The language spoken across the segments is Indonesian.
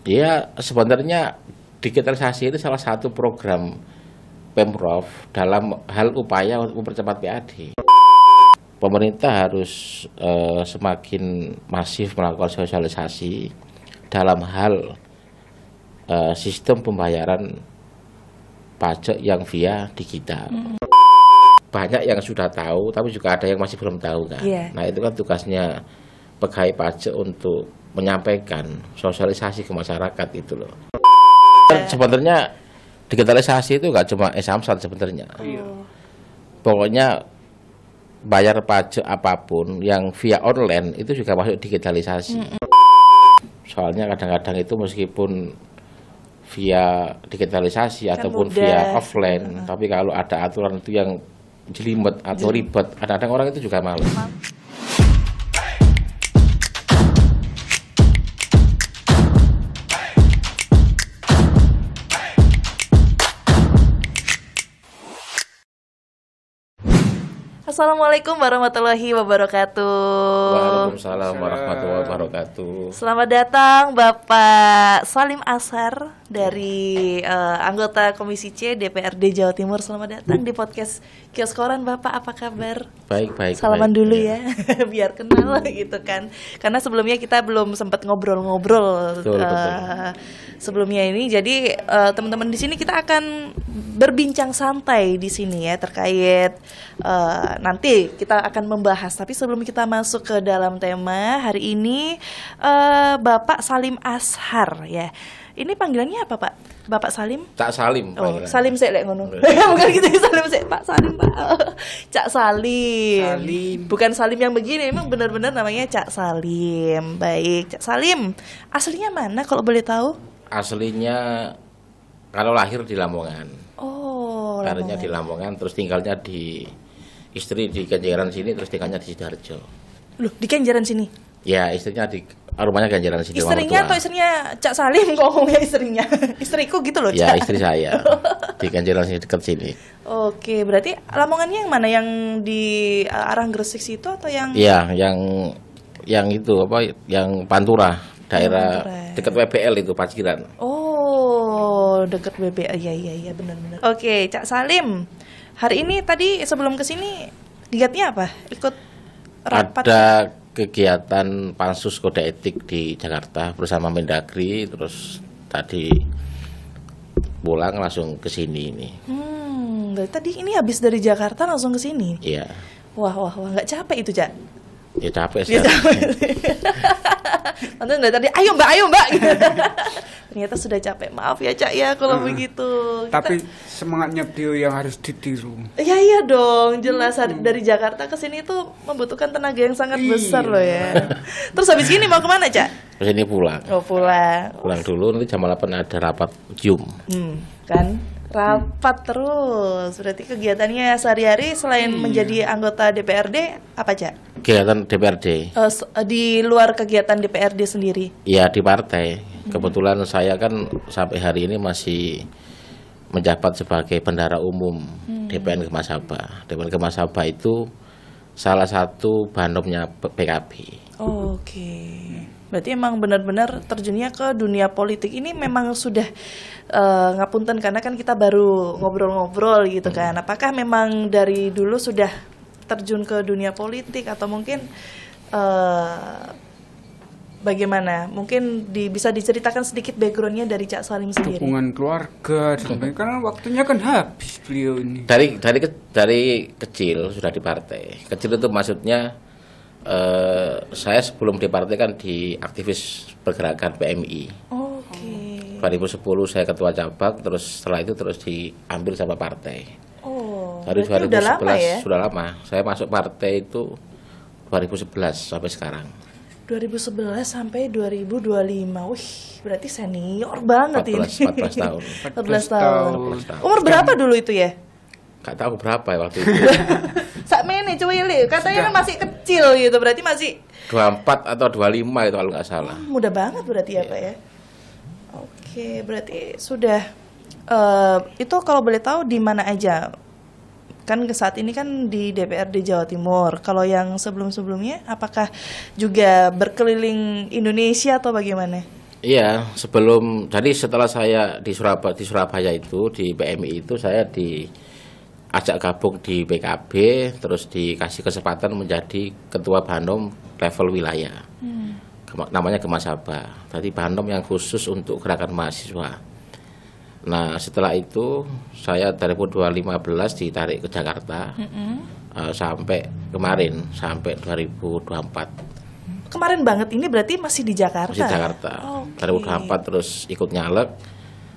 Ya, sebenarnya digitalisasi itu salah satu program Pemprov dalam hal upaya untuk mempercepat PAD. Pemerintah harus semakin masif melakukan sosialisasi dalam hal sistem pembayaran pajak yang via digital. Banyak yang sudah tahu, tapi juga ada yang masih belum tahu kan. Nah, itu kan tugasnya pegawai pajak untuk menyampaikan sosialisasi ke masyarakat itu loh. Sebenarnya digitalisasi itu nggak cuma Samsat sebenarnya. Pokoknya bayar pajak apapun yang via online itu juga masuk digitalisasi. Soalnya kadang-kadang itu meskipun via digitalisasi kan ataupun mudah, via offline, tapi kalau ada aturan itu yang jelimet atau ribet, kadang-kadang orang itu juga malas. Assalamualaikum warahmatullahi wabarakatuh. Waalaikumsalam warahmatullahi wabarakatuh. Selamat datang Bapak Salim Ashar dari anggota Komisi C DPRD Jawa Timur. Selamat datang di podcast Kios Koran. Bapak, apa kabar? Baik. Salaman dulu ya, biar kenal gitu kan. Karena sebelumnya kita belum sempat ngobrol-ngobrol. Betul. Sebelumnya ini, jadi teman-teman di sini kita akan berbincang santai di sini ya terkait nanti kita akan membahas. Tapi sebelum kita masuk ke dalam tema hari ini, Bapak Salim Ashar ya. Ini panggilannya apa Pak? Bapak Salim? Cak Salim. Oh, Salim sik lek ngono. Bukan gitu, Salim sik, Pak Salim Pak. Cak Salim. Bukan Salim yang begini, emang benar-benar namanya Cak Salim. Baik, Cak Salim. Aslinya mana kalau boleh tahu? Aslinya kalau lahir di Lamongan. Oh, Lahirnya di Lamongan, terus tinggalnya di istri di Kenjeran sini, terus tinggalnya di Sidoarjo. Loh, di Kenjeran sini? Ya, istrinya di rumahnya Kenjeran sini. Istrinya atau istrinya Cak Salim ngomongnya istrinya? Istriku gitu loh, Cak. Ya, istri saya. Di Kenjeran sini, dekat sini. Oke, berarti Lamongannya yang mana? Yang di arah Gresik situ atau yang? Iya, yang itu apa? Yang Pantura, daerah dekat WBL itu, Paciran. Oh, dekat WBL. Iya, benar-benar. Oke, Cak Salim. Hari ini tadi sebelum kesini kegiatannya apa? Ikut rapat? Ada kegiatan Pansus Kode Etik di Jakarta bersama Mendagri, terus tadi pulang langsung ke sini ini. Dari tadi ini habis dari Jakarta langsung ke sini. Iya. Wah, nggak capek itu, Cak? Ya capek sih. Nanti dari tadi, ayo mbak gitu. Ternyata sudah capek. Maaf ya Cak ya kalau begitu. Tapi semangatnya beliau yang harus ditiru. Iya dong, jelas dari Jakarta ke sini tuh membutuhkan tenaga yang sangat besar loh ya. Terus habis ini mau kemana Cak? Ke sini pulang. Oh pulang. Pulang dulu, nanti jam 8 ada rapat Zoom. Kan? Rapat terus. Berarti kegiatannya sehari-hari selain menjadi anggota DPRD apa Cak? Kegiatan DPRD. Di luar kegiatan DPRD sendiri? Ya di partai. Kebetulan saya kan sampai hari ini masih menjabat sebagai bendahara umum DPN Kemasaba. DPN Kemasaba itu salah satu banomnya PKB. Oke. Berarti emang benar-benar terjunnya ke dunia politik ini memang sudah ngapunten karena kan kita baru ngobrol-ngobrol gitu kan. Apakah memang dari dulu sudah terjun ke dunia politik atau mungkin bagaimana? Mungkin bisa diceritakan sedikit backgroundnya dari Cak Salim sendiri. Dukungan keluarga, karena waktunya kan habis beliau ini. Dari kecil sudah di partai. Kecil itu maksudnya saya sebelum di partai kan di aktivis pergerakan PMI. Oke. 2010 saya ketua cabang, terus setelah itu terus diambil sama partai. Dari 2011 udah lama ya? Sudah lama. Saya masuk partai itu 2011 sampai sekarang. 2011 sampai 2025. Wih, berarti senior banget 14 tahun. 14 tahun. Umur berapa dulu itu ya? Gak tahu berapa ya waktu itu. Sakmene cuwili, katanya masih kecil gitu, berarti masih 24 atau 25 itu kalau nggak salah. Muda banget berarti ya Pak ya. Oke, berarti sudah itu kalau boleh tahu di mana aja? Kan saat ini kan di DPRD Jawa Timur. Kalau yang sebelum-sebelumnya apakah juga berkeliling Indonesia atau bagaimana? Iya, jadi setelah saya di Surabaya itu di PMI itu saya diajak gabung di PKB, terus dikasih kesempatan menjadi ketua Banom level wilayah. Namanya Gemasaba. Tadi Banom yang khusus untuk gerakan mahasiswa. Nah, setelah itu saya dari 2015 ditarik ke Jakarta sampai kemarin, sampai 2024. Kemarin banget ini berarti masih di Jakarta? Masih di Jakarta. Okay. 2024 terus ikut nyalek,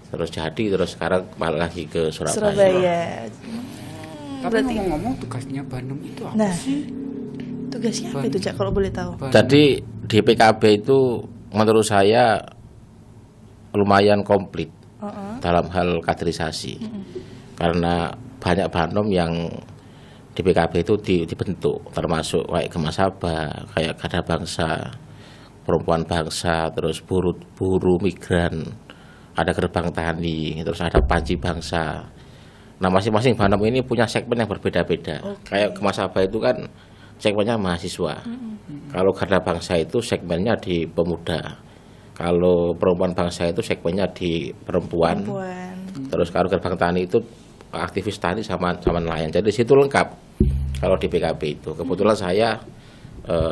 terus jadi, terus sekarang balik lagi ke Surabaya. Tapi berarti... ngomong-ngomong tugasnya Banom itu apa sih? Tugasnya apa itu, Cak, kalau boleh tahu? Jadi di PKB itu menurut saya lumayan komplit dalam hal kaderisasi. Karena banyak Banom yang di PKB itu dibentuk, termasuk kayak Gemasaba, kayak Garda Bangsa, Perempuan Bangsa, terus buruh migran, ada Gerbang Tani, terus ada Panji Bangsa. Nah, masing-masing Banom ini punya segmen yang berbeda-beda. Kayak Gemasaba itu kan segmennya mahasiswa. Kalau Garda Bangsa itu segmennya di pemuda. Kalau Perempuan Bangsa itu segmennya di perempuan. Terus kalau Gerbang Tani itu aktivis tani sama nelayan. Jadi di situ lengkap kalau di PKB itu. Kebetulan saya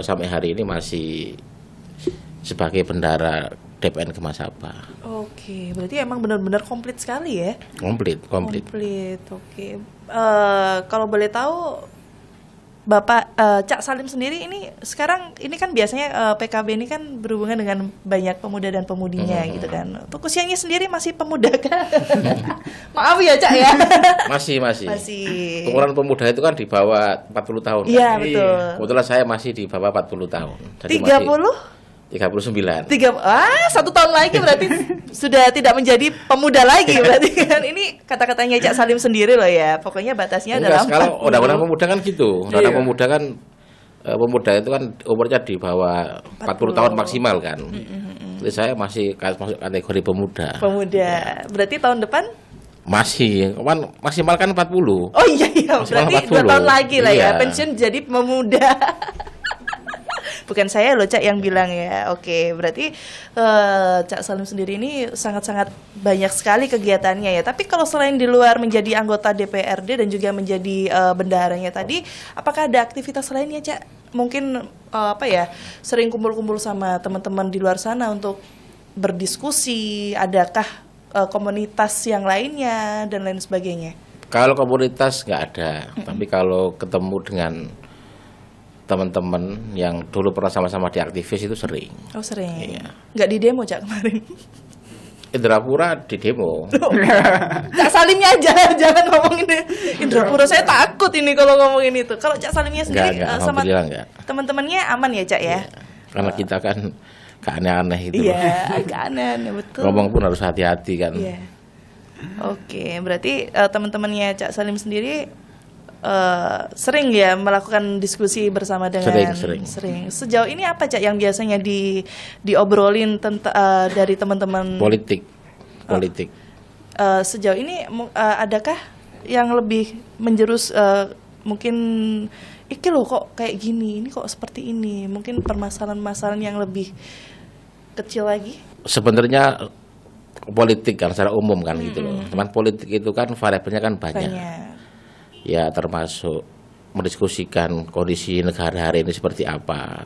sampai hari ini masih sebagai bendara DPN Gemasaba. Oke, berarti emang benar-benar komplit sekali ya? Komplit. Oke. Kalau boleh tahu, Bapak Cak Salim sendiri ini sekarang ini kan biasanya PKB ini kan berhubungan dengan banyak pemuda dan pemudinya gitu kan. Untuk usianya sendiri masih pemuda kan? Maaf ya, Cak ya. Masih. Masih. Umuran pemuda itu kan di bawah 40 tahun. Iya, betul. Kebetulan saya masih di bawah 40 tahun. Jadi 30? 39. 1 tahun lagi berarti sudah tidak menjadi pemuda lagi berarti kan. Ini kata-katanya Cak Salim sendiri loh ya. Pokoknya batasnya adalah 40. Kalau undang-undang pemuda kan gitu. Undang-undang pemuda kan pemuda itu kan umurnya di bawah 40 tahun maksimal kan. Jadi saya masih masuk kategori pemuda. Berarti tahun depan masih maksimal kan 40. Oh iya berarti 2 tahun lagi lah ya pensiun jadi pemuda. Bukan saya loh, Cak, yang bilang ya. Oke, berarti Cak Salim sendiri ini sangat-sangat banyak sekali kegiatannya ya. Tapi kalau selain di luar menjadi anggota DPRD dan juga menjadi bendaharanya tadi, apakah ada aktivitas lainnya, Cak? Mungkin sering kumpul-kumpul sama teman-teman di luar sana untuk berdiskusi. Adakah komunitas yang lainnya dan lain sebagainya? Kalau komunitas nggak ada, tapi kalau ketemu dengan teman-teman yang dulu pernah sama-sama di aktivis itu sering. Oh, sering. Iya. Nggak di demo, Cak, kemarin? Indrapura di demo. Cak Salimnya aja, jangan ngomongin Indrapura. Saya takut ini kalau ngomongin itu. Kalau Cak Salimnya sendiri sama teman-temannya aman ya, Cak ya? Iya. Karena kita kan gak aneh-aneh itu. Iya, agak aneh, betul. Ngomong pun harus hati-hati kan. Iya. Oke, berarti teman-teman-temannya Cak Salim sendiri sering ya melakukan diskusi bersama dengan sering. Sejauh ini apa, Cak, yang biasanya diobrolin dari teman-teman politik. Sejauh ini adakah yang lebih menjerus mungkin iki loh kok kayak gini, ini kok seperti ini, mungkin permasalahan-permasalahan yang lebih kecil lagi? Sebenarnya politik kan secara umum kan gitu loh. Cuman politik itu kan variabelnya kan banyak. Ya, termasuk mendiskusikan kondisi negara hari ini seperti apa,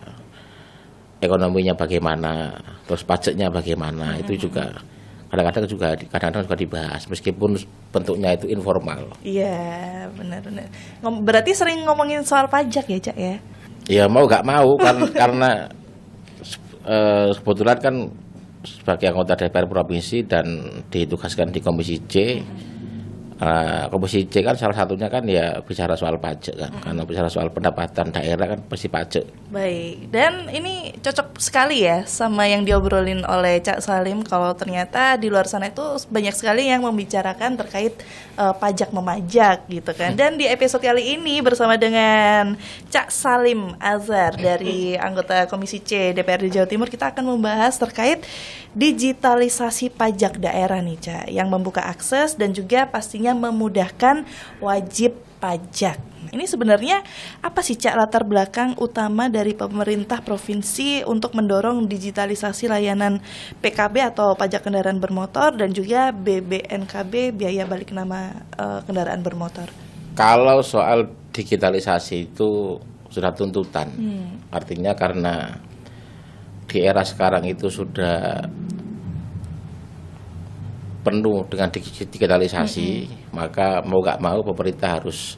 ekonominya bagaimana, terus pajaknya bagaimana. Itu juga kadang-kadang juga dibahas meskipun bentuknya itu informal. Iya, benar. Berarti sering ngomongin soal pajak ya, Cak ya? Ya mau gak mau kan karena kebetulan kan sebagai anggota DPR provinsi dan ditugaskan di Komisi C. Komisi C kan salah satunya kan ya bicara soal pajak kan, karena bicara soal pendapatan daerah kan pasti pajak. Baik, dan ini cocok sekali ya sama yang diobrolin oleh Cak Salim, kalau ternyata di luar sana itu banyak sekali yang membicarakan terkait pajak memajak gitu kan. Dan di episode kali ini bersama dengan Cak Salim Azhar dari anggota Komisi C DPRD Jawa Timur, kita akan membahas terkait digitalisasi pajak daerah nih, Cak, yang membuka akses dan juga pastinya memudahkan wajib pajak. Ini sebenarnya apa sih Cak latar belakang utama dari pemerintah provinsi untuk mendorong digitalisasi layanan PKB atau pajak kendaraan bermotor dan juga BBNKB biaya balik nama kendaraan bermotor? Kalau soal digitalisasi itu sudah tuntutan. Artinya karena di era sekarang itu sudah penuh dengan digitalisasi, maka mau gak mau pemerintah harus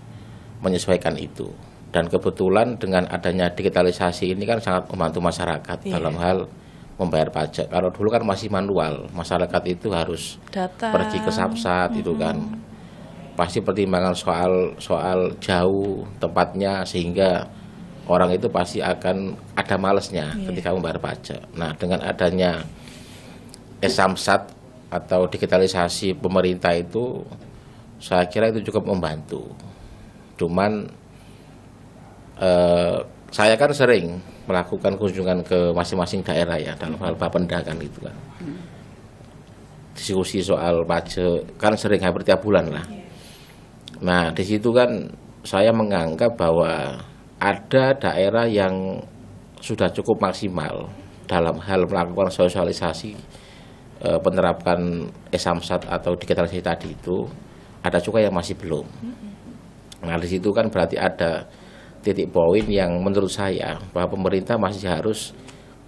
menyesuaikan itu. Dan kebetulan dengan adanya digitalisasi ini kan sangat membantu masyarakat dalam hal membayar pajak. Kalau dulu kan masih manual, masyarakat itu harus pergi ke Samsat itu kan. Pasti pertimbangan soal jauh tempatnya, sehingga orang itu pasti akan ada malesnya ketika membayar pajak. Nah, dengan adanya e-Samsat atau digitalisasi pemerintah itu, saya kira itu cukup membantu. Cuman saya kan sering melakukan kunjungan ke masing-masing daerah ya dalam hal Bapenda kan itu kan. Diskusi soal pajak kan sering, hampir tiap bulan lah. Nah, di situ kan saya menganggap bahwa ada daerah yang sudah cukup maksimal dalam hal melakukan sosialisasi penerapan e-Samsat atau digitalisasi tadi itu, ada juga yang masih belum. Nah, di situ kan berarti ada titik poin yang menurut saya bahwa pemerintah masih harus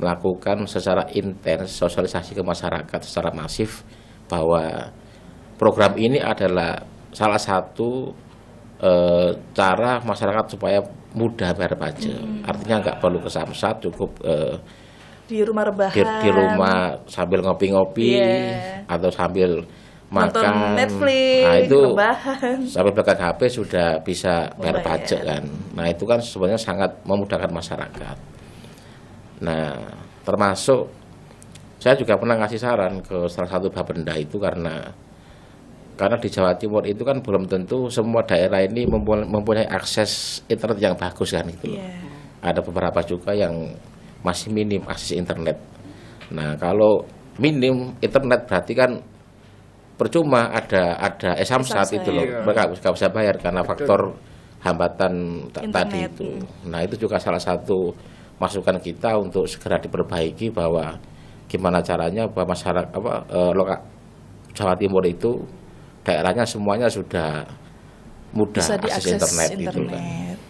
melakukan secara intens sosialisasi ke masyarakat secara masif bahwa program ini adalah salah satu cara masyarakat supaya mudah bayar pajak. Artinya nggak perlu ke Samsat, cukup di rumah rebahan, di rumah sambil ngopi-ngopi atau sambil nonton makan Netflix, nah itu rebahan, sampai pegang HP sudah bisa bayar pajak kan. Nah, itu kan sebenarnya sangat memudahkan masyarakat. Nah, termasuk saya juga pernah ngasih saran ke salah satu Bapenda itu karena di Jawa Timur itu kan belum tentu semua daerah ini mempunyai akses internet yang bagus kan itu. Ada beberapa juga yang masih minim akses internet. Nah, kalau minim internet berarti kan percuma ada e-Samsat itu loh. Mereka nggak bisa bayar karena faktor hambatan tadi itu. Nah, itu juga salah satu masukan kita untuk segera diperbaiki bahwa gimana caranya bahwa masyarakat Jawa Timur itu daerahnya semuanya sudah mudah bisa akses internet. Itu kan.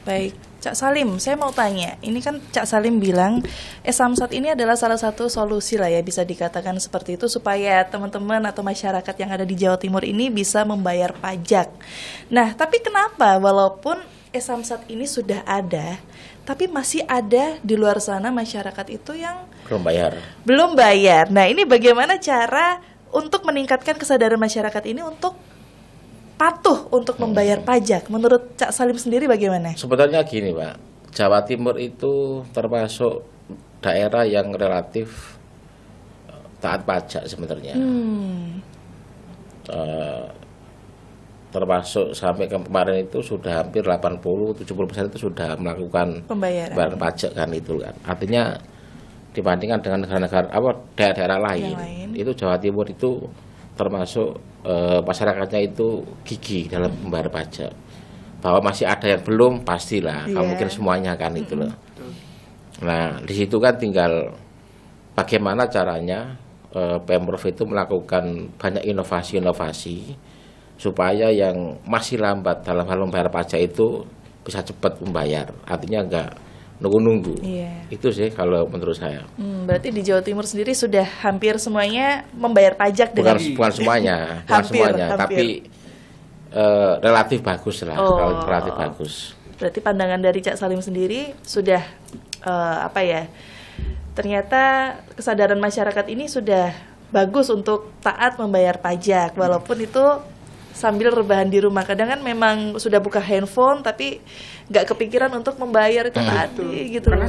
Baik, Cak Salim, saya mau tanya, ini kan Cak Salim bilang e-Samsat ini adalah salah satu solusi lah ya, bisa dikatakan seperti itu supaya teman-teman atau masyarakat yang ada di Jawa Timur ini bisa membayar pajak. Nah, tapi kenapa walaupun e-Samsat ini sudah ada, tapi masih ada di luar sana masyarakat itu yang belum bayar. Nah, ini bagaimana cara untuk meningkatkan kesadaran masyarakat ini untuk patuh untuk membayar pajak? Menurut Cak Salim sendiri bagaimana? Sebetulnya gini, Pak, Jawa Timur itu termasuk daerah yang relatif taat pajak sebenarnya. Termasuk sampai kemarin itu sudah hampir 80-70% itu sudah melakukan pembayaran pajak kan itu kan. Artinya dibandingkan dengan negara-negara daerah-daerah lain, itu Jawa Timur itu termasuk masyarakatnya itu gigih dalam membayar pajak. Bahwa masih ada yang belum, pastilah, mungkin semuanya kan itu loh. Nah, di situ kan tinggal bagaimana caranya Pemprov itu melakukan banyak inovasi-inovasi supaya yang masih lambat dalam hal membayar pajak itu bisa cepat membayar. Artinya enggak nunggu-nunggu. Itu sih kalau menurut saya. Berarti di Jawa Timur sendiri sudah hampir semuanya membayar pajak dengan bukan semuanya, tapi relatif bagus lah, relatif bagus. Berarti pandangan dari Cak Salim sendiri sudah ternyata kesadaran masyarakat ini sudah bagus untuk taat membayar pajak walaupun itu sambil rebahan di rumah. Kadang kan memang sudah buka handphone tapi nggak kepikiran untuk membayar itu tadi gitu. Karena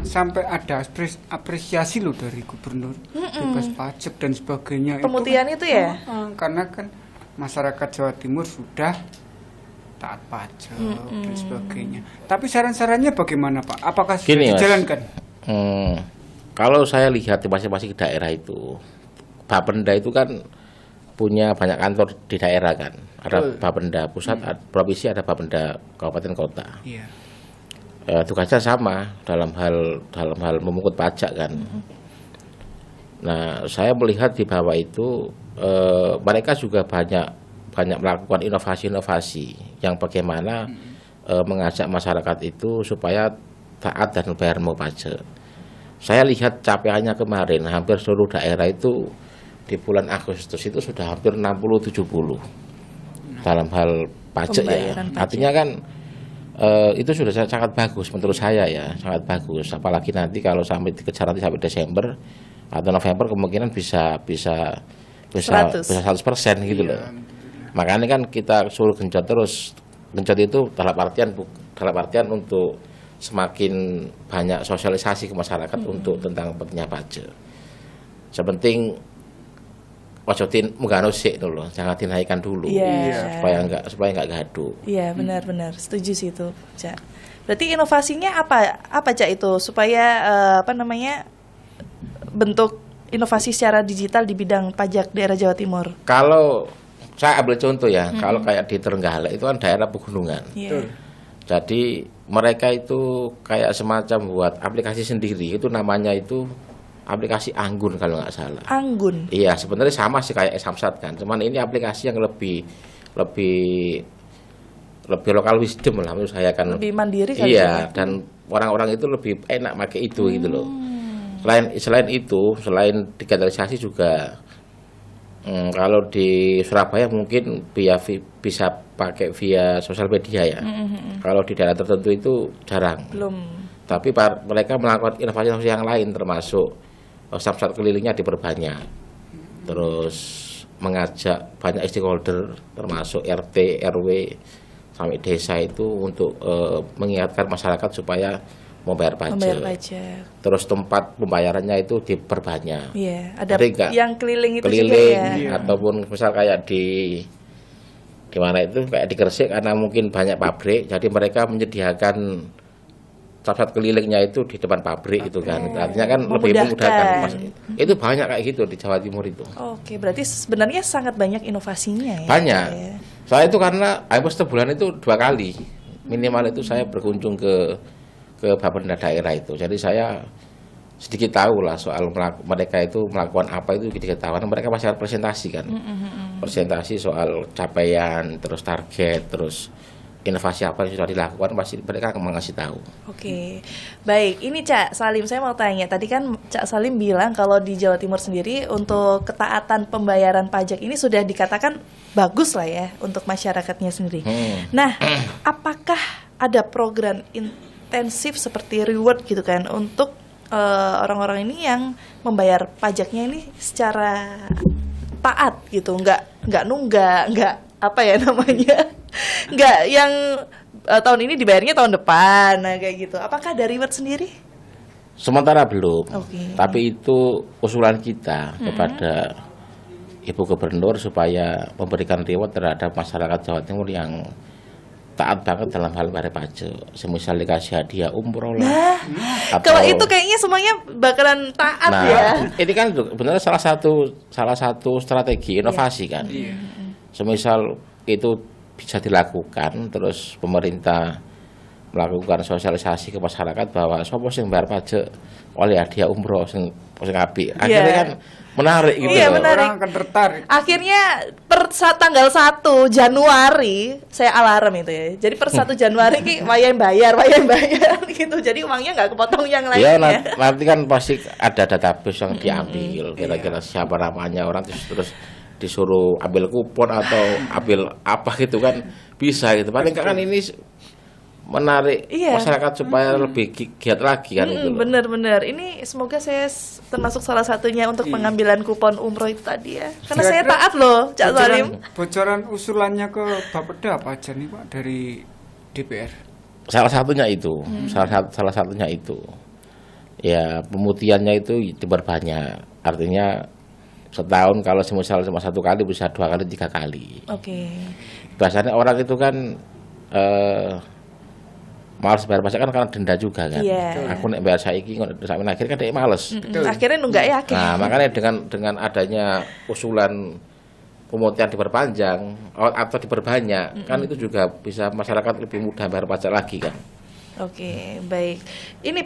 sampai ada apresiasi loh dari gubernur bebas pajak dan sebagainya. Pemutihan itu ya? Karena kan masyarakat Jawa Timur sudah taat pajak dan sebagainya. Tapi saran-sarannya bagaimana, Pak? Apakah sudah dijalankan? Kalau saya lihat di masing-masing daerah itu, Bapenda itu kan punya banyak kantor di daerah kan. Ada Bapenda pusat, provinsi, ada Bapenda kabupaten kota. Iya. Tugasnya sama dalam hal memungut pajak kan. Nah, saya melihat di bawah itu mereka juga banyak melakukan inovasi-inovasi yang bagaimana mengajak masyarakat itu supaya taat dan bayar pajak. Saya lihat capaiannya kemarin hampir seluruh daerah itu di bulan Agustus itu sudah hampir 60-70 dalam hal pajak ya. Artinya kan itu sudah sangat bagus menurut saya ya, sangat bagus. Apalagi nanti kalau sampai dikejar nanti sampai Desember atau November kemungkinan bisa 100% gitu loh. Makanya kan kita suruh genjot terus. Genjot itu dalam artian untuk semakin banyak sosialisasi ke masyarakat untuk tentang pentingnya pajak. Sepenting wajotin munggah sik dulu, jangan dinaikkan dulu, supaya nggak gaduh. Iya benar-benar, setuju sih itu, Cak. Berarti inovasinya apa Cak itu supaya bentuk inovasi secara digital di bidang pajak daerah Jawa Timur? Kalau saya ambil contoh ya, kalau kayak di Trenggalek itu kan daerah pegunungan. Jadi mereka itu kayak semacam buat aplikasi sendiri, itu namanya itu aplikasi Anggun kalau nggak salah. Anggun. Iya, sebenarnya sama sih kayak Samsat kan. Cuman ini aplikasi yang lebih lokal wisdom lah menurut saya kan. Lebih mandiri kan. Iya, dan orang-orang itu lebih enak pakai itu gitu loh. Selain itu, selain digitalisasi juga kalau di Surabaya mungkin bisa pakai via sosial media ya. Kalau di daerah tertentu itu jarang. Belum. Tapi mereka melakukan inovasi yang lain termasuk samsat kelilingnya diperbanyak, terus mengajak banyak stakeholder termasuk RT, RW, sampai desa itu untuk mengingatkan masyarakat supaya membayar pajak. Terus tempat pembayarannya itu diperbanyak. Iya, ada yang keliling itu juga ya. Ataupun misal kayak di mana itu kayak di Gresik karena mungkin banyak pabrik, jadi mereka menyediakan samsat kelilingnya itu di depan pabrik itu kan. Artinya kan lebih memudahkan. Itu banyak kayak gitu di Jawa Timur itu. Oke, berarti sebenarnya sangat banyak inovasinya ya. Banyak. Ya. Saya itu karena hampir sebulan itu 2 kali. Minimal itu saya berkunjung ke Bapenda daerah itu. Jadi saya sedikit tahu lah soal mereka itu melakukan apa itu sedikit tahu. Karena mereka pasti presentasi kan. Presentasi soal capaian, terus target, terus inovasi apa yang sudah dilakukan pasti mereka akan mengasih tahu. Oke, baik. Ini Cak Salim, saya mau tanya. Tadi kan Cak Salim bilang kalau di Jawa Timur sendiri untuk ketaatan pembayaran pajak ini sudah dikatakan bagus lah ya untuk masyarakatnya sendiri. Nah, apakah ada program intensif seperti reward gitu kan untuk orang-orang ini yang membayar pajaknya ini secara taat gitu, nggak nunggak, nggak apa ya namanya? Nggak yang tahun ini dibayarnya tahun depan, nah kayak gitu. Apakah ada reward sendiri? Sementara belum. Tapi itu usulan kita kepada Ibu Gubernur supaya memberikan reward terhadap masyarakat Jawa Timur yang taat banget dalam hal bayar pajak. Semisal dikasih hadiah umroh lah. Kalau itu kayaknya semuanya bakalan taat ya. Ini kan benar salah satu strategi inovasi kan. Semisal itu bisa dilakukan, terus pemerintah melakukan sosialisasi ke masyarakat bahwa sopo sing bayar pajak oleh hadiah umroh sing apik. Akhirnya kan menarik gitu. Iya, menarik. Orang akan tertarik. Akhirnya tanggal 1 Januari saya alarm itu ya. Jadi per 1 Januari ki wayang bayar gitu. Jadi uangnya nggak kepotong yang lain. Iya, nanti kan pasti ada database yang diambil. Kira-kira siapa namanya orang terus disuruh ambil kupon atau ambil apa gitu kan bisa gitu. Paling kan ini menarik masyarakat supaya lebih giat lagi kan itu. Bener-bener. Ini semoga saya termasuk salah satunya untuk pengambilan kupon umroh itu tadi ya. Karena saya taat loh, Cak Salim. Bocoran usulannya ke Bapeda apa aja nih Pak dari DPR? Salah satunya itu, salah satunya itu. Ya pemutihannya itu diperbanyak. Artinya setahun kalau semisal cuma 1 kali bisa 2 kali 3 kali. Biasanya orang itu kan malas bayar pajak kan karena denda juga kan. Aku nek bayar saiki sampai akhir kan dia males. Akhirnya nunggak yakin. Nah, makanya dengan adanya usulan pemutihan diperpanjang atau diperbanyak, kan itu juga bisa masyarakat lebih mudah bayar pajak lagi kan. Oke, baik. Ini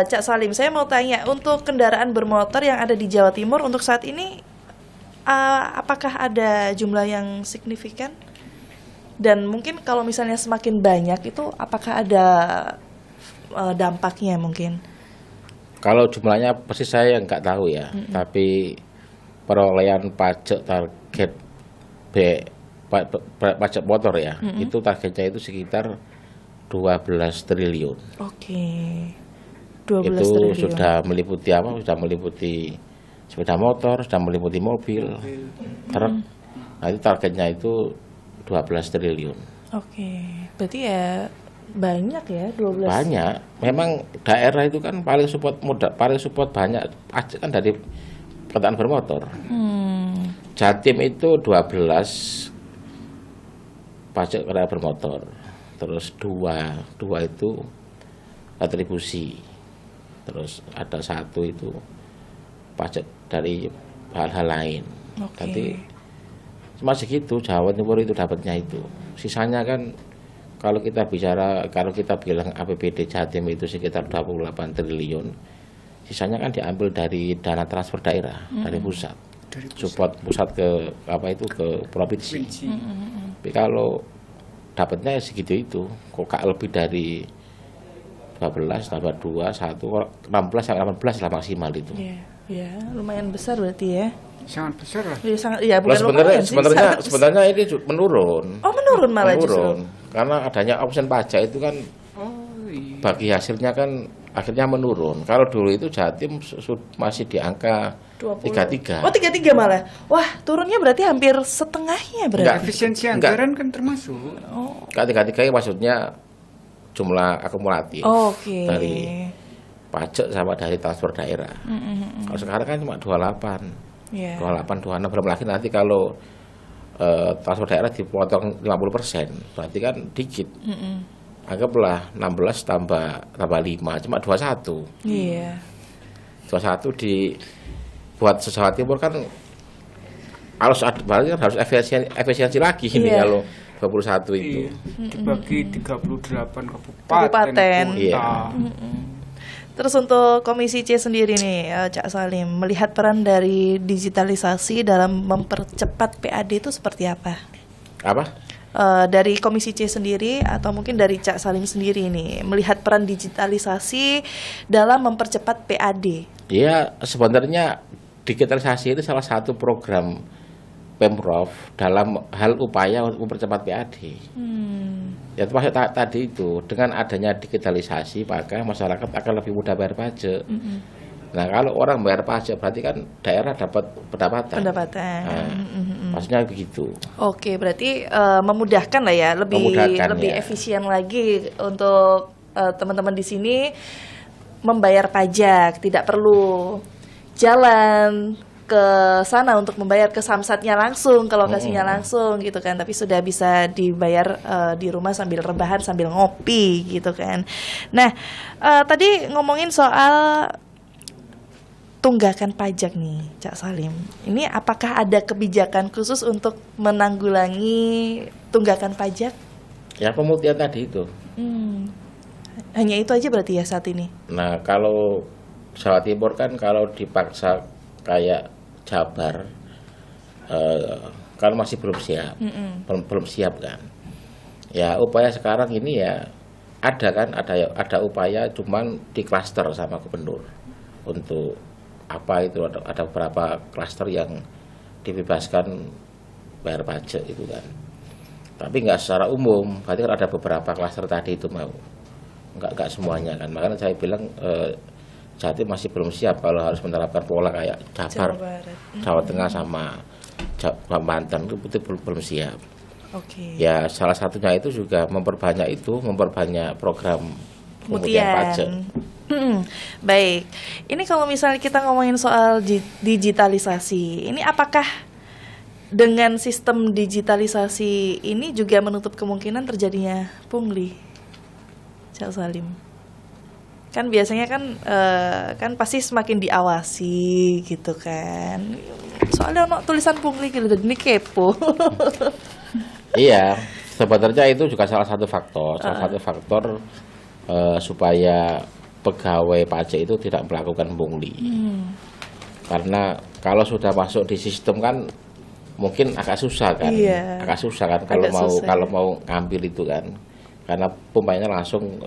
Cak Salim, saya mau tanya, untuk kendaraan bermotor yang ada di Jawa Timur untuk saat ini, apakah ada jumlah yang signifikan? Dan mungkin kalau misalnya semakin banyak itu, apakah ada dampaknya mungkin? Kalau jumlahnya pasti saya nggak tahu ya, tapi perolehan pajak target pajak motor ya, itu targetnya itu sekitar 12 triliun. Oke. 12 itu triliun. Sudah meliputi apa? Sudah meliputi sepeda motor, sudah meliputi mobil, truk. Nah, itu targetnya itu 12 triliun. Oke. Berarti ya banyak ya, 12. Banyak. Memang daerah itu kan paling support banyak pajak kan dari kendaraan bermotor. Jatim itu 12 pajak kendaraan bermotor. Terus dua itu retribusi, terus ada 1 itu pajak dari hal-hal lain. Nanti cuma segitu Jawa Timur itu dapatnya itu. Sisanya kan kalau kita bilang APBD Jatim itu sekitar 28 triliun, sisanya kan diambil dari dana transfer daerah dari pusat, support pusat ke provinsi. Tapi kalau dapatnya segitu itu, kok lebih dari 12 tambah 2, 1, 16 sampai 18 lah maksimal itu. Ya, lumayan besar berarti ya. Sangat besar lah. Ya, bukan sebenarnya ini menurun. Oh, menurun malah menurun. justru. Karena adanya opsi pajak itu kan bagi hasilnya kan akhirnya menurun. Kalau dulu itu Jatim masih di angka 33. Oh, 33 malah. Wah, turunnya berarti hampir setengahnya berarti. Efisiensi anggaran kan termasuk. Enggak 33 maksudnya jumlah akumulatif dari pajak sama dari transfer daerah. Kalau sekarang kan cuma 28. 28, 26, belum lagi nanti kalau transfer daerah dipotong 50%, berarti kan dikit. Anggaplah 16 tambah 5, cuma 21. Iya. 21 buat Jawa Timur kan harus efisiensi lagi ini kalau 21 itu. Dibagi 38 kabupaten. Iya. Terus untuk Komisi C sendiri nih, Cak Salim, melihat peran dari digitalisasi dalam mempercepat PAD itu seperti apa? Dari Komisi C sendiri atau mungkin dari Cak Salim sendiri nih, melihat peran digitalisasi dalam mempercepat PAD. Iya, sebenarnya digitalisasi itu salah satu program Pemprov dalam hal upaya untuk mempercepat PAD. Ya termasuk tadi itu, dengan adanya digitalisasi maka masyarakat akan lebih mudah bayar pajak. Nah, kalau orang bayar pajak berarti kan daerah dapat pendapatan. Maksudnya begitu. Oke, berarti memudahkan lah ya, lebih efisien lagi untuk teman-teman di sini membayar pajak, tidak perlu jalan ke sana untuk membayar ke samsatnya langsung, ke lokasinya langsung gitu kan, tapi sudah bisa dibayar di rumah sambil rebahan, sambil ngopi gitu kan. Nah, tadi ngomongin soal tunggakan pajak nih, Cak Salim. Ini apakah ada kebijakan khusus untuk menanggulangi tunggakan pajak? Ya, pemutihan tadi itu. Hanya itu aja berarti ya saat ini? Nah, kalau Jawa Timur kan kalau dipaksa kayak Jabar kan masih belum siap, belum siap kan. Ya upaya sekarang ini ya ada upaya cuman di klaster sama gubernur untuk apa itu ada beberapa klaster yang dibebaskan bayar pajak itu kan. Tapi nggak secara umum, berarti kan ada beberapa klaster tadi itu mau nggak semuanya kan. Makanya saya bilang Jatim masih belum siap kalau harus menerapkan pola kayak Jabar, Jawa Tengah sama Banten itu belum siap. Ya salah satunya itu juga memperbanyak program pemutihan pajak. Baik, ini kalau misalnya kita ngomongin soal digitalisasi, ini apakah dengan sistem digitalisasi ini juga menutup kemungkinan terjadinya pungli, Cak Salim? Kan biasanya kan pasti semakin diawasi gitu kan. Soalnya ono tulisan pungli gitu, ini kepo. Iya, sebenarnya itu juga salah satu faktor, supaya pegawai pajak itu tidak melakukan pungli. Karena kalau sudah masuk di sistem kan mungkin agak susah kan, kalau mau ngambil itu kan, karena umpamanya langsung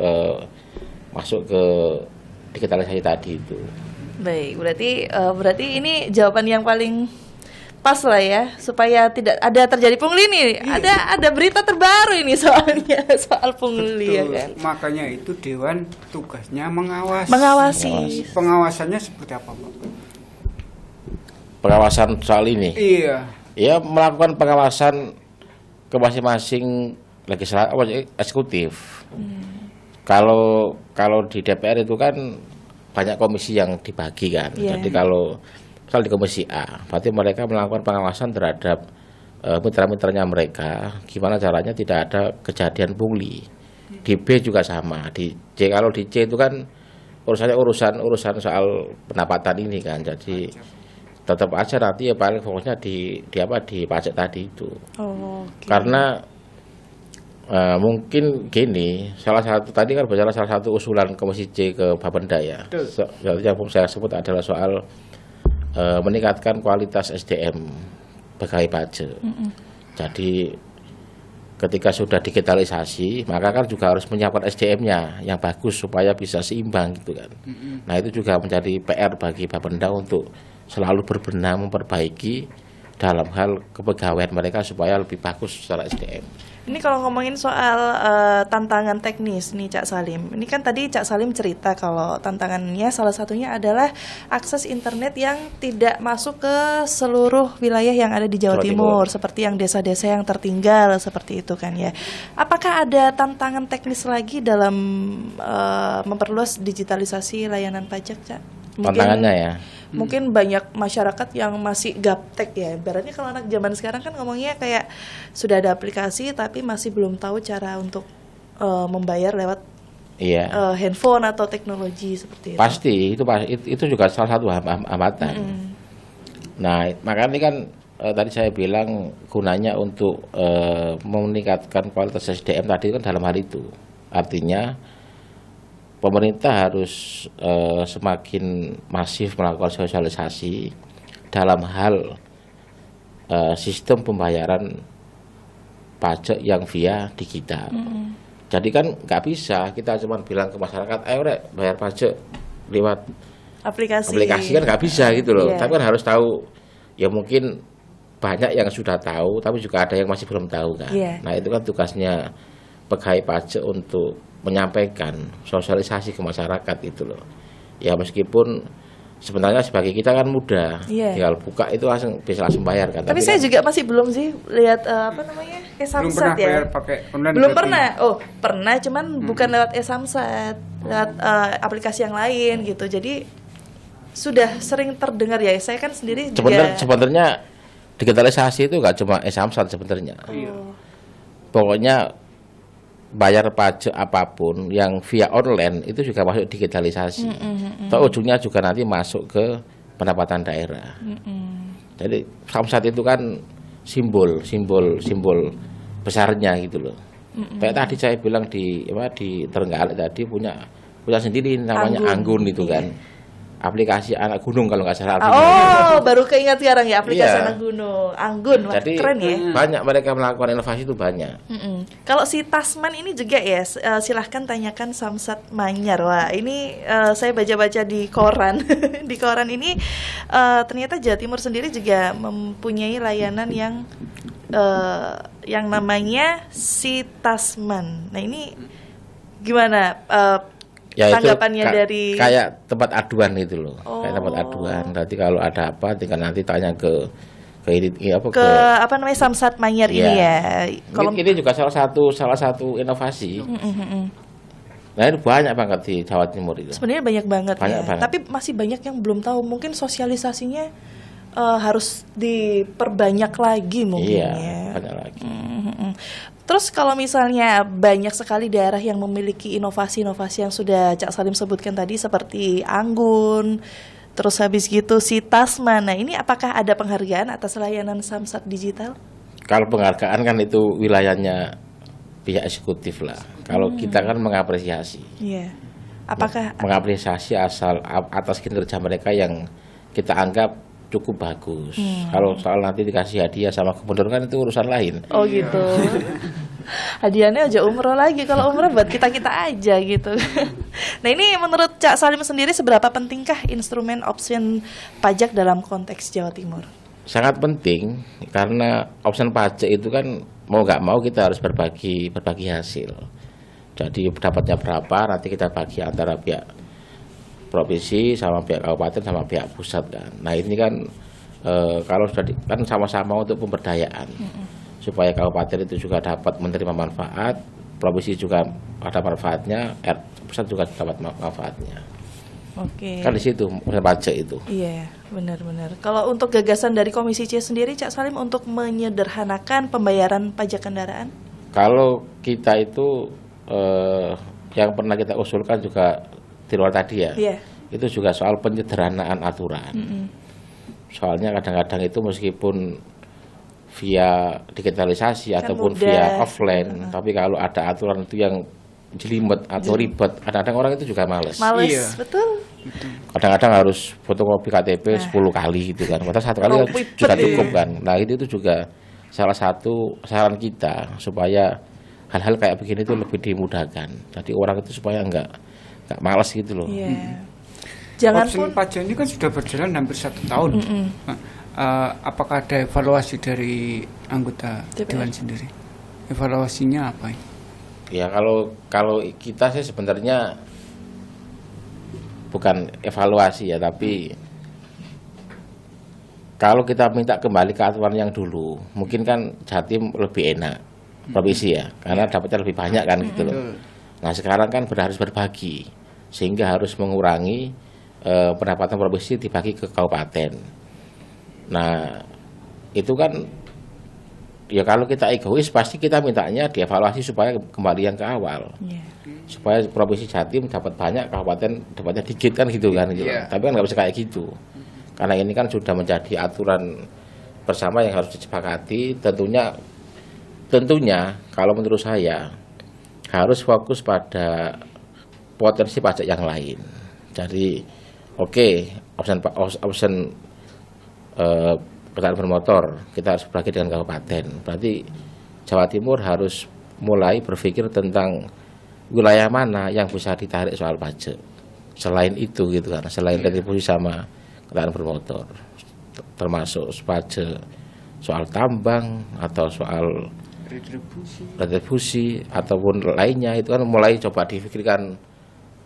masuk ke digitalisasi tadi itu. Baik, berarti ini jawaban yang paling pas lah ya, supaya tidak ada terjadi pungli nih. Ada berita terbaru ini soalnya soal pungli. Betul. Ya kan. Makanya itu Dewan tugasnya mengawasi. Pengawasannya seperti apa, Pak? Pengawasan soal ini? Iya. Ya, melakukan pengawasan ke masing-masing eksekutif. Kalau di DPR itu kan banyak komisi yang dibagi kan. Jadi kalau misal di komisi A, berarti mereka melakukan pengawasan terhadap mitra-mitranya mereka, gimana caranya tidak ada kejadian pungli. Di B juga sama. Di C, kalau di C itu kan urusan soal pendapatan ini kan. Jadi tetap aja nanti ya paling fokusnya di pajak tadi itu. Karena mungkin gini, salah satu usulan Komisi C ke Bapenda ya. Yang saya sebut adalah soal meningkatkan kualitas SDM pegawai pajak. Jadi ketika sudah digitalisasi, maka kan juga harus menyiapkan SDM-nya yang bagus supaya bisa seimbang gitu kan. Nah, itu juga menjadi PR bagi Bapenda untuk selalu berbenah memperbaiki dalam hal kepegawaian mereka supaya lebih bagus secara SDM. Ini kalau ngomongin soal tantangan teknis nih Cak Salim. Ini kan tadi Cak Salim cerita kalau tantangannya salah satunya adalah akses internet yang tidak masuk ke seluruh wilayah yang ada di Jawa Timur, seperti yang desa-desa yang tertinggal seperti itu kan ya. Apakah ada tantangan teknis lagi dalam memperluas digitalisasi layanan pajak, Cak? Tantangannya ya. Mungkin banyak masyarakat yang masih gaptek ya. Ibaratnya kalau anak zaman sekarang kan ngomongnya kayak sudah ada aplikasi tapi masih belum tahu cara untuk membayar lewat handphone atau teknologi seperti itu. Pasti itu juga salah satu hambatan. Nah, makanya kan tadi saya bilang gunanya untuk meningkatkan kualitas SDM tadi kan dalam hal itu. Artinya pemerintah harus semakin masif melakukan sosialisasi dalam hal sistem pembayaran pajak yang via digital. Jadi kan nggak bisa kita cuma bilang ke masyarakat, ayo rek bayar pajak lewat aplikasi kan nggak bisa gitu loh. Tapi kan harus tahu, ya mungkin banyak yang sudah tahu, tapi juga ada yang masih belum tahu kan. Nah, itu kan tugasnya pegawai pajak untuk menyampaikan sosialisasi ke masyarakat itu loh. Ya meskipun sebenarnya sebagai kita kan mudah, tinggal buka itu bisa langsung bayar kan. Tapi saya juga masih belum sih lihat e-samsat ya. Belum pernah. Oh, pernah cuman bukan lewat e-samsat, lewat aplikasi yang lain gitu. Jadi sudah sering terdengar ya. Saya kan sendiri sebenarnya digitalisasi itu nggak cuma e-samsat sebenarnya. Pokoknya bayar pajak apapun yang via online itu juga masuk digitalisasi. Atau ujungnya juga nanti masuk ke pendapatan daerah. Jadi samsat itu kan simbol besarnya gitu loh. Kayak tadi saya bilang di Trenggalek tadi punya sendiri namanya Anggun itu kan. Aplikasi anak gunung kalau nggak salah. Baru keingat sekarang ya aplikasi anak gunung, Anggun. Jadi keren ya. Banyak mereka melakukan inovasi itu banyak. Kalau si Tasman ini juga ya, silahkan tanyakan Samsat Manyar. Wah, ini saya baca-baca di koran. Di koran ini ternyata Jawa Timur sendiri juga mempunyai layanan yang namanya si Tasman. Nah, ini gimana? Ya, tanggapannya itu dari kayak tempat aduan itu loh. Kayak tempat aduan. Nanti kalau ada apa tinggal nanti tanya ke Samsat Manyar ini ya. Ini juga salah satu inovasi. Nah, ini banyak banget di Jawa Timur itu. Sebenarnya banyak banget. Banget. Tapi masih banyak yang belum tahu. Mungkin sosialisasinya harus diperbanyak lagi mungkin ya. Banyak lagi. Terus kalau misalnya banyak sekali daerah yang memiliki inovasi-inovasi yang sudah Cak Salim sebutkan tadi seperti Anggun, terus habis gitu si Tasman. Nah ini apakah ada penghargaan atas layanan Samsat Digital? Kalau penghargaan kan itu wilayahnya pihak eksekutif lah. Kalau kita kan mengapresiasi. Iya. Apakah mengapresiasi atas kinerja mereka yang kita anggap cukup bagus. Kalau soal nanti dikasih hadiah sama gubernur kan itu urusan lain. Oh gitu. Hadiahnya aja umroh lagi. Kalau umroh buat kita-kita aja gitu. Nah ini menurut Cak Salim sendiri seberapa pentingkah instrumen option pajak dalam konteks Jawa Timur? Sangat penting karena option pajak itu kan mau nggak mau kita harus berbagi hasil. Jadi dapatnya berapa nanti kita bagi antara pihak provinsi sama pihak kabupaten sama pihak pusat kan. Nah ini kan kalau sudah kan sama-sama untuk pemberdayaan supaya kabupaten itu juga dapat menerima manfaat, provinsi juga ada manfaatnya, pusat juga dapat manfaatnya. Oke. Kan di situ pajak itu. Iya, benar-benar. Kalau untuk gagasan dari Komisi C sendiri, Cak Salim untuk menyederhanakan pembayaran pajak kendaraan? Kalau kita itu yang pernah kita usulkan juga di luar tadi ya, itu juga soal penyederhanaan aturan. Soalnya kadang-kadang itu meskipun via digitalisasi kan ataupun mudah. via offline, tapi kalau ada aturan itu yang jelimet atau ribet, kadang-kadang orang itu juga males. Iya. Betul. Kadang-kadang harus fotokopi KTP 10 kali gitu kan, padahal satu kali juga cukup kan. Nah itu juga salah satu saran kita supaya hal-hal kayak begini itu lebih dimudahkan. Jadi orang itu supaya nggak malas gitu loh. Jangan option pajak ini kan sudah berjalan hampir 1 tahun. Apakah ada evaluasi dari anggota Dewan sendiri? Evaluasinya apa ini? Ya kalau kita sih sebenarnya bukan evaluasi ya, tapi kalau kita minta kembali ke aturan yang dulu, mungkin kan Jatim lebih enak provinsi ya, karena dapatnya lebih banyak kan gitu loh. Nah sekarang kan harus berbagi, sehingga harus mengurangi pendapatan provinsi dibagi ke kabupaten. Nah itu kan ya kalau kita egois pasti kita mintanya dievaluasi supaya kembali yang ke awal, supaya provinsi Jatim dapat banyak, kabupaten dapatnya dikit kan gitu kan. Gitu. Tapi kan nggak bisa kayak gitu, karena ini kan sudah menjadi aturan bersama yang harus disepakati. Tentunya kalau menurut saya harus fokus pada potensi pajak yang lain. Jadi option kendaraan bermotor kita harus berbagi dengan kabupaten. Berarti Jawa Timur harus mulai berpikir tentang wilayah mana yang bisa ditarik soal pajak. Selain itu gitu kan, selain retribusi sama kendaraan bermotor, termasuk pajak soal tambang atau soal retribusi ataupun lainnya, itu kan mulai coba dipikirkan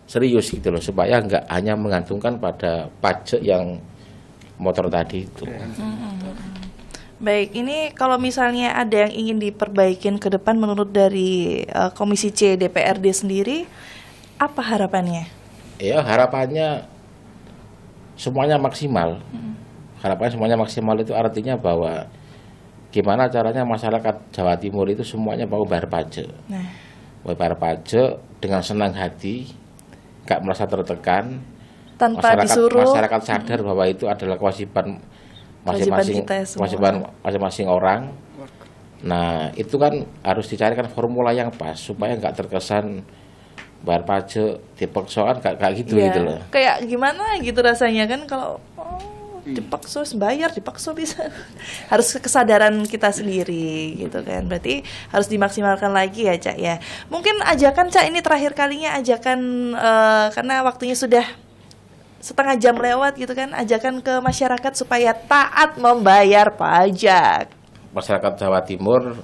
serius gitu loh, supaya nggak hanya menggantungkan pada pajak yang motor tadi itu. Baik, ini kalau misalnya ada yang ingin diperbaikin ke depan menurut dari Komisi C DPRD sendiri, apa harapannya? Ya harapannya semuanya maksimal. Harapannya semuanya maksimal itu artinya bahwa gimana caranya masyarakat Jawa Timur itu semuanya mau bayar pajak. Bayar pajak dengan senang hati, gak merasa tertekan, tanpa disuruh. Masyarakat sadar bahwa itu adalah kewajiban masing-masing orang. Nah itu kan harus dicarikan formula yang pas supaya nggak terkesan bayar pajak dipaksakan kayak gitu gitu loh. Kayak gimana gitu rasanya kan kalau dipaksa bayar, dipaksa bisa. Harus kesadaran kita sendiri gitu kan. Berarti harus dimaksimalkan lagi ya Cak ya. Mungkin ajakan Cak ini terakhir kalinya ajakan karena waktunya sudah setengah jam lewat gitu kan, ajakan ke masyarakat supaya taat membayar pajak. Masyarakat Jawa Timur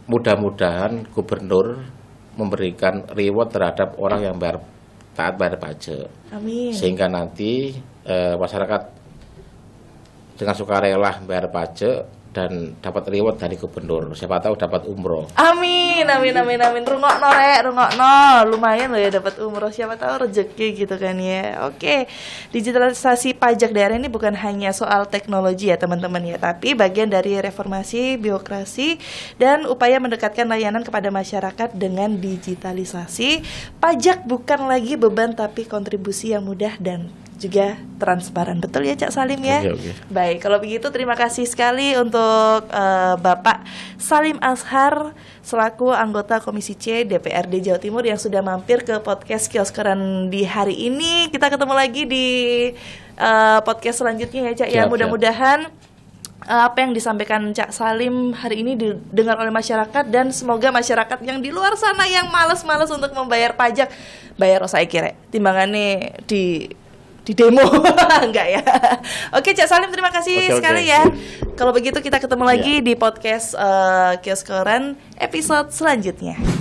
mudah-mudahan gubernur memberikan reward terhadap orang yang taat bayar pajak. Amin. Sehingga nanti masyarakat dengan sukarela bayar pajak dan dapat reward dari gubernur. Siapa tahu dapat umroh. Amin. Rungokno rek, rungokno. Lumayan loh ya dapat umroh. Siapa tahu rezeki gitu kan ya. Oke. Digitalisasi pajak daerah ini bukan hanya soal teknologi ya teman-teman ya, tapi bagian dari reformasi birokrasi dan upaya mendekatkan layanan kepada masyarakat dengan digitalisasi. Pajak bukan lagi beban tapi kontribusi yang mudah dan juga transparan. Betul ya Cak Salim ya? Okay. Baik, kalau begitu terima kasih sekali untuk Bapak Salim Azhar selaku anggota Komisi C DPRD Jawa Timur yang sudah mampir ke podcast Kioskeran di hari ini. Kita ketemu lagi di podcast selanjutnya ya Cak ya. Mudah-mudahan apa yang disampaikan Cak Salim hari ini didengar oleh masyarakat, dan semoga masyarakat yang di luar sana yang malas-malas untuk membayar pajak, bayar saya kira timbangannya di demo. Enggak ya. Oke Cak Salim, terima kasih sekali ya. Kalau begitu kita ketemu lagi di podcast Kioskeran episode selanjutnya.